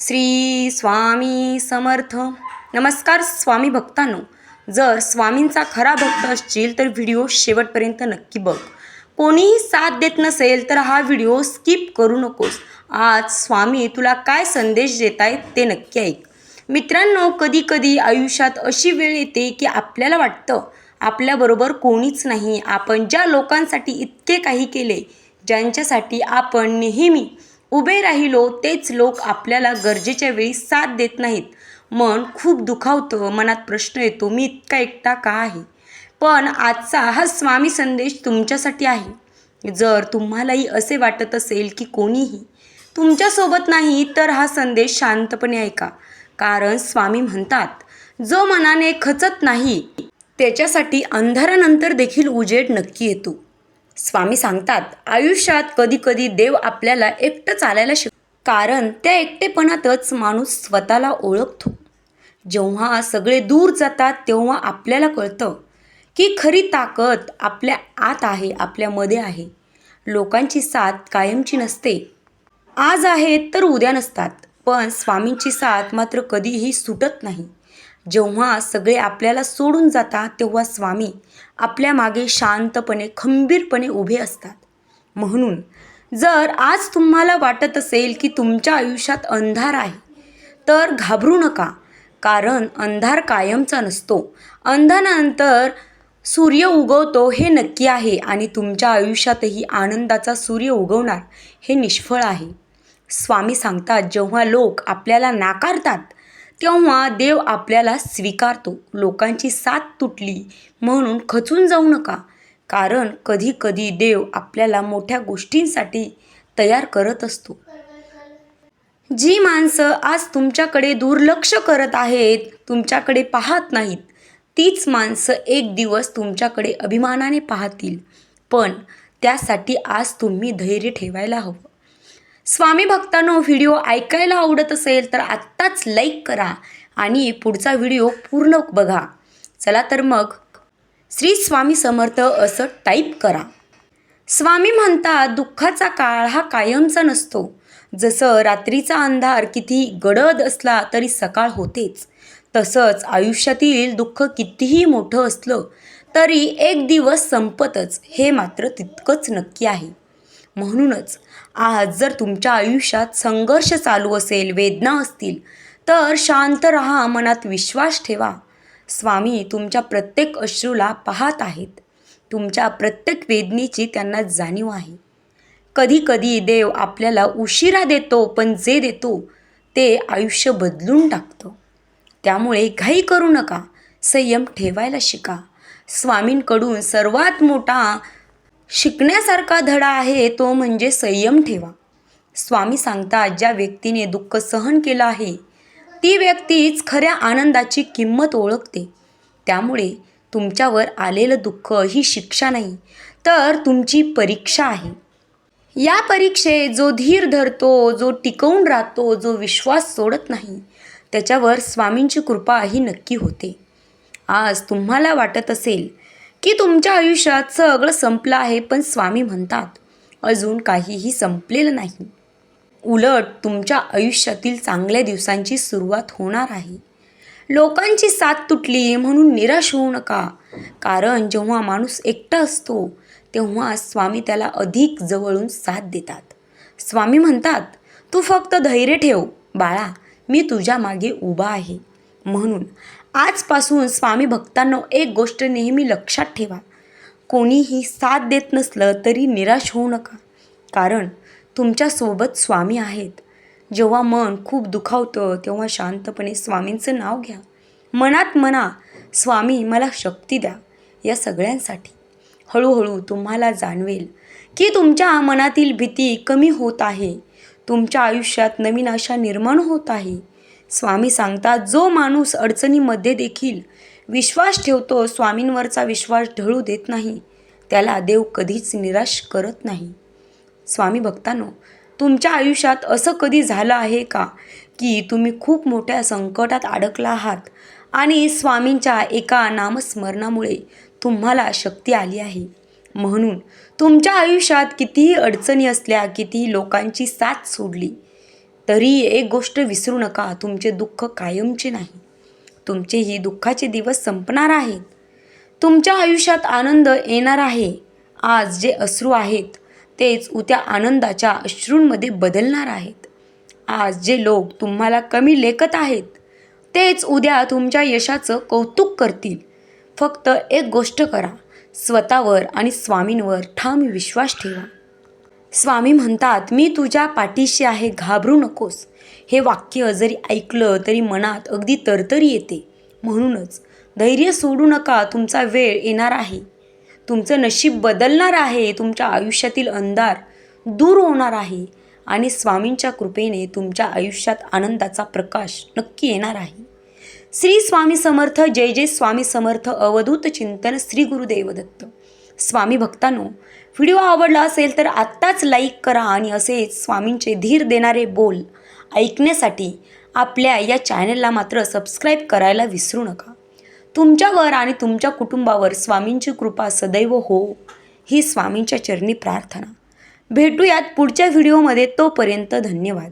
श्री स्वामी समर्थ. नमस्कार स्वामी भक्तांनो, जर स्वामींचा खरा भक्त असशील तर व्हिडिओ शेवटपर्यंत नक्की बघ. कोणीही साथ देत नसेल तर हा व्हिडिओ स्किप करू नकोस. आज स्वामी तुला काय संदेश देत आहेत ते नक्की ऐक. मित्रांनो, कधी कधी आयुष्यात अशी वेळ येते की आपल्याला वाटतं आपल्याबरोबर कोणीच नाही. आपण ज्या लोकांसाठी इतके काही केले, ज्यांच्यासाठी आपण नेहमी उभे राहिलो, तेच लोक आपल्याला गरजेच्या वेळी साथ देत नाहीत. मन खूप दुखावतं. मनात प्रश्न येतो, मी इतका एकटा का आहे? पण आजचा हा स्वामी संदेश तुमच्यासाठी आहे. जर तुम्हालाही असे वाटत असेल की कोणीही तुमच्यासोबत नाही, तर हा संदेश शांतपणे ऐका. कारण स्वामी म्हणतात, जो मनाने खचत नाही त्याच्यासाठी अंधारानंतर देखील उजेड नक्की येतो. स्वामी सांगतात, आयुष्यात कधी कधी देव आपल्याला एकटं चालायला कारण त्या एकटेपणातच माणूस स्वतःला ओळखतो. जेव्हा सगळे दूर जातात तेव्हा आपल्याला कळतं की खरी ताकद आपल्या आत आहे, आपल्यामध्ये आहे. लोकांची साथ कायमची नसते. आज आहेत तर उद्या नसतात. पण स्वामींची साथ मात्र कधीही सुटत नाही. जेव्हा सगळे आपल्याला सोडून जातात तेव्हा स्वामी आपल्या मागे शांतपणे खंबीरपणे उभे असतात. म्हणून जर आज तुम्हाला वाटत असेल की तुमच्या आयुष्यात अंधार आहे, तर घाबरू नका. कारण अंधार कायमचा नसतो. अंधारानंतर सूर्य उगवतो हे नक्की आहे. आणि तुमच्या आयुष्यातही आनंदाचा सूर्य उगवणार हे निष्फळ आहे. स्वामी सांगतात, जेव्हा लोक आपल्याला नाकारतात तेव्हा देव आपल्याला स्वीकारतो. लोकांची साथ तुटली म्हणून खचून जाऊ नका. कारण कधी कधी देव आपल्याला मोठ्या गोष्टींसाठी तयार करत असतो. जी माणसं आज तुमच्याकडे दुर्लक्ष करत आहेत, तुमच्याकडे पाहत नाहीत, तीच माणसं एक दिवस तुमच्याकडे अभिमानाने पाहतील. पण त्यासाठी आज तुम्ही धैर्य ठेवायला हवं. स्वामी भक्तांनो, व्हिडिओ ऐकायला आवडत असेल तर आत्ताच लाईक करा आणि पुढचा व्हिडिओ पूर्ण बघा. चला तर मग श्री स्वामी समर्थ असं टाईप करा. स्वामी म्हणतात, दुःखाचा काळ हा कायमचा नसतो. जसं रात्रीचा अंधार कितीही गडद असला तरी सकाळ होतेच, तसंच आयुष्यातील दुःख कितीही मोठं असलं तरी एक दिवस संपतच, हे मात्र तितकंच नक्की आहे. म्हणूनच आज जर तुमच्या आयुष्यात संघर्ष चालू असेल, वेदना असतील, तर शांत राहा, मनात विश्वास ठेवा. स्वामी तुमच्या प्रत्येक अश्रूला पाहत आहेत. तुमच्या प्रत्येक वेदनेची त्यांना जाणीव आहे. कधी कधी देव आपल्याला उशिरा देतो, पण जे देतो ते आयुष्य बदलून टाकतं. त्यामुळे घाई करू नका, संयम ठेवायला शिका. स्वामींकडून सर्वात मोठा शिकण्यासारखा धडा आहे तो म्हणजे संयम ठेवा. स्वामी सांगतात, ज्या व्यक्तीने दुःख सहन केलं आहे ती व्यक्तीच खऱ्या आनंदाची किंमत ओळखते. त्यामुळे तुमच्यावर आलेलं दुःख ही शिक्षा नाही, तर तुमची परीक्षा आहे. या परीक्षेत जो धीर धरतो, जो टिकवून राहतो, जो विश्वास सोडत नाही, त्याच्यावर स्वामींची कृपा ही नक्की होते. आज तुम्हाला वाटत असेल की तुमच्या आयुष्यात सगळं संपलं आहे, पण स्वामी म्हणतात, अजून काहीही संपलेलं नाही. उलट तुमच्या आयुष्यातील चांगल्या दिवसांची सुरुवात होणार आहे. लोकांची साथ तुटली म्हणून निराश होऊ नका. कारण जेव्हा माणूस एकटा असतो तेव्हा स्वामी त्याला अधिक जवळून साथ देतात. स्वामी म्हणतात, तू फक्त धैर्य ठेव बाळा, मी तुझ्या मागे उभा आहे. म्हणून आजपासून स्वामी भक्तांनो, एक गोष्ट नेहमी लक्षात ठेवा, कोणीही साथ देत नसलं तरी निराश होऊ नका. कारण तुमच्यासोबत स्वामी आहेत. जेव्हा मन खूप दुखावतं तेव्हा शांतपणे स्वामींचं नाव घ्या. मनात म्हणा, स्वामी मला शक्ती द्या या सगळ्यांसाठी. हळूहळू तुम्हाला जाणवेल की तुमच्या मनातील भीती कमी होत आहे. तुमच्या आयुष्यात नवीन आशा निर्माण होत आहे. स्वामी सांगतात, जो माणूस अडचणीमध्ये देखील विश्वास ठेवतो, स्वामींवरचा विश्वास ढळू देत नाही, त्याला देव कधीच निराश करत नाही. स्वामी भक्तांनो, तुमच्या आयुष्यात असं कधी झालं आहे का की तुम्ही खूप मोठ्या संकटात अडकला आहात आणि स्वामींच्या एका नामस्मरणामुळे तुम्हाला शक्ती आली आहे? म्हणून तुमच्या आयुष्यात कितीही अडचणी असल्या, कितीही लोकांची साथ सोडली, तरी एक गोष्ट विसरू नका, तुमचे दुःख कायमचे नाही. तुमचेही दुःखाचे दिवस संपणार आहेत. तुमच्या आयुष्यात आनंद येणार आहे. आज जे अश्रू आहेत तेच उद्या आनंदाच्या अश्रूंमध्ये बदलणार आहेत. आज जे लोक तुम्हाला कमी लेखत आहेत तेच उद्या तुमच्या यशाचं कौतुक करतील. फक्त एक गोष्ट करा, स्वतःवर आणि स्वामींवर ठाम विश्वास ठेवा. स्वामी म्हणतात, मी तुझ्या पाठीशी आहे, घाबरू नकोस. हे वाक्य जरी ऐकलं तरी मनात अगदी तरतरी येते. म्हणूनच धैर्य सोडू नका, तुमचा वेळ येणार आहे. तुमचं नशीब बदलणार आहे. तुमच्या आयुष्यातील अंधार दूर होणार आहे आणि स्वामींच्या कृपेने तुमच्या आयुष्यात आनंदाचा प्रकाश नक्की येणार आहे. श्री स्वामी समर्थ. जय जय स्वामी समर्थ. अवधूत चिंतन. श्री गुरुदेव दत्त. स्वामी भक्तांनो, व्हिडिओ आवडला असेल तर आत्ताच लाईक करा आणि असेच स्वामींचे धीर देणारे बोल ऐकण्यासाठी आपल्या या चॅनलला मात्र सबस्क्राईब करायला विसरू नका. तुमच्यावर आणि तुमच्या कुटुंबावर स्वामींची कृपा सदैव हो, ही स्वामींच्या चरणी प्रार्थना. भेटूयात पुढच्या व्हिडिओमध्ये. तोपर्यंत धन्यवाद.